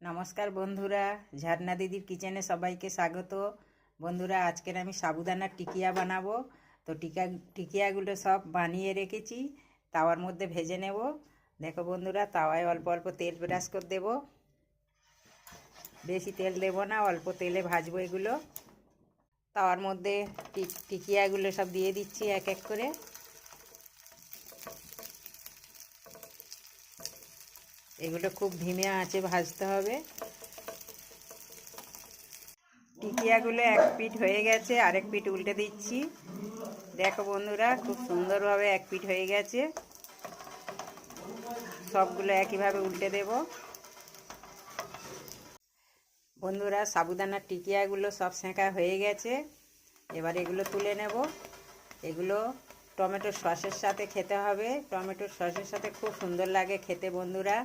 নমস্কার বন্ধুরা, ঝর্ণা দিদির কিচেনে সবাইকে স্বাগত। বন্ধুরা, আজকের আমি সাবুদানার টিকিয়া বানাবো। তো টিকিয়াগুলো সব বানিয়ে রেখেছি, তাওয়ার মধ্যে ভেজে নেব। দেখো বন্ধুরা, তাওয়ায় অল্প অল্প তেল ব্রাশ করে দেব। বেশি তেল দেব না, অল্প তেলে ভাজবো এগুলো। তাওয়ার মধ্যে টিকিয়াগুলো সব দিয়ে দিচ্ছি এক এক করে। এগুলো খুব ধিমে আঁচে ভাজতে হবে। টিকিয়াগুলো এক পিঠ হয়ে গেছে, আরেক পিঠ উল্টে দিচ্ছি। দেখো বন্ধুরা, খুব সুন্দরভাবে এক পিঠ হয়ে গেছে। সবগুলো একইভাবে উল্টে দেব। বন্ধুরা, সাবুদানার টিকিয়াগুলো সব সেঁকা হয়ে গেছে। এবার এগুলো তুলে নেব। এগুলো টমেটোর সসের সাথে খেতে হবে। টমেটোর সসের সাথে খুব সুন্দর লাগে খেতে বন্ধুরা।